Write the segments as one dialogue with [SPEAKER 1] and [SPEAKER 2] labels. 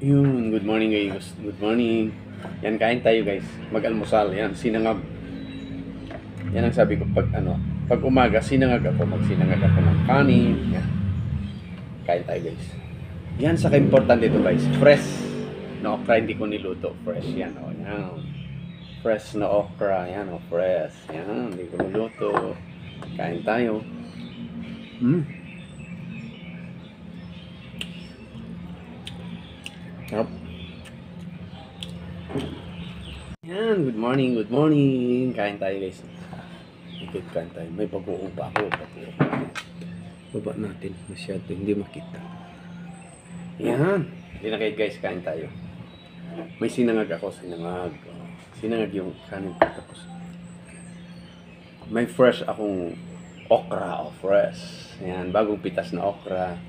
[SPEAKER 1] Yun, good morning guys. Good morning. Yan, kain tayo guys. Mag-almusal. Yan, sinangag. Yan ang sabi ko pag umaga, sinangag ako. Magsinangag ako ng kanin. Yan, kain tayo guys. Yan, saka importante ito guys. Fresh na okra, hindi ko niluto. Fresh yan, o. Yan. Fresh na okra. Yan, o. Fresh. Yan, hindi ko niluto. Kain tayo. Sarap. Yan, good morning, good morning. Kain tayo guys. Ikot kain tayo. May pag-uong pa ako. Baba natin. Masyado hindi makita. Yan. Hindi na kayo guys, kain tayo. May sinangag ako, sinangag. Sinangag yung kanin ko. Tapos may fresh akong okra o fresh. Yan, bagong pitas na okra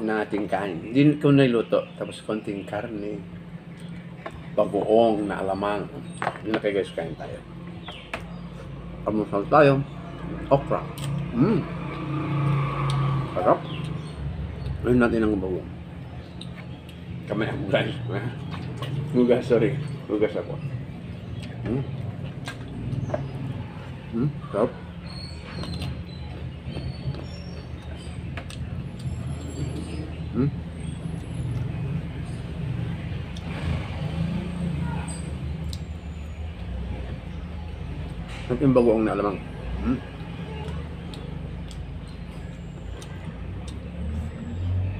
[SPEAKER 1] na ating kain. Hindi ko niluto. Tapos konting karne. Bagoong na alamang. Yun na kayo guys, kain tayo. Pamusal tayo. Okra. Sarap. Ayun natin ang bagoong. Kamay ako guys. Hugas, sorry. Hugas ako. Sarap. At yung bagoong na alamang.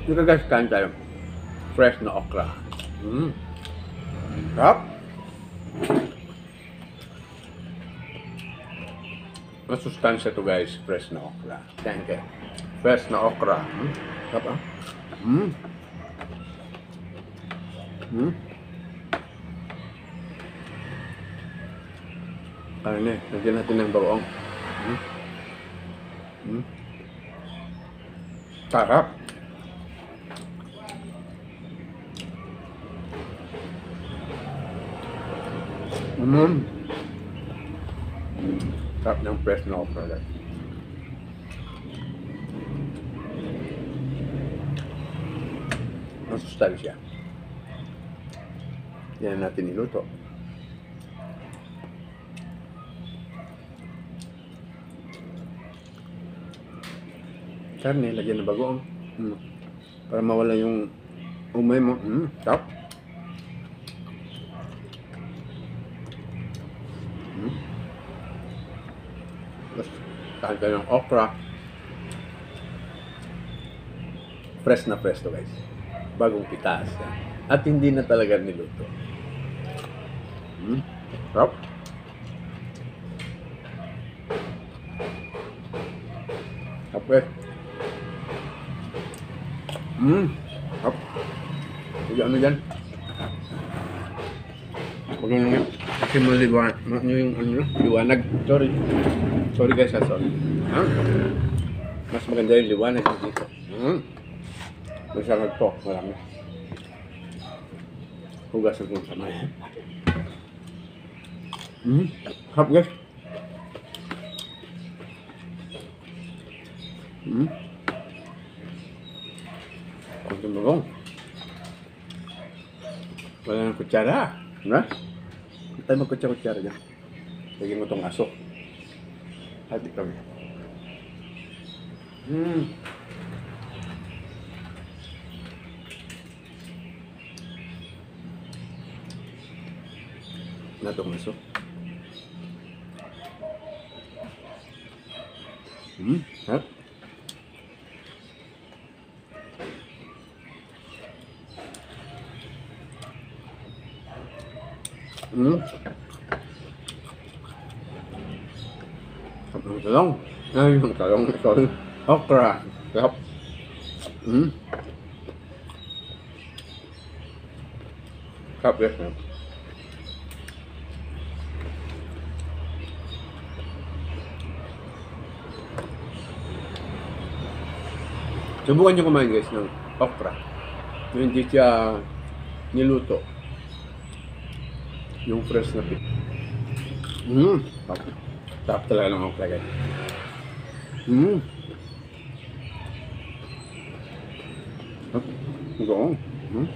[SPEAKER 1] Dito guys, kain tayo. Fresh na okra. Sarap. Masustansya to guys, fresh na okra. Thank you. Fresh na okra. Sarap ah. Karne, lagyan natin ng bagoong. Sarap. Sarap ng fresh na okra guys. Masustansya. Yan natin iluto. Karne, lagyan ng bagoong. Para mawala yung umay mo. Sarap. Tapos, kain tayo ng okra. Fresh na fresh to guys. Bagong pitas. At hindi na talaga niluto. Sarap. Kape. Sarap. Sige, ano dyan? Huwag mo naman. Kasi liwanag. Sorry. Sorry guys, sorry. Mas maganda yung liwanag dito. Masarap to. Marami. Hugasan ko sa maya. Sarap guys. Kunting bagong. Wala ng kutsara. Diba? Hindi tayo magkutsara-kutsara dyan. Lagyan mo itong aso. Hati kami. Na itong aso. Harap. Ang talong. Ay, yung talong. Sorry. Okra. Sarap. Sarap guys. Subukan nyo kumain guys ng okra. Hindi siya niluto. Yung fresh na pit. Sarap talaga ng okra guys. Goong. Mhm.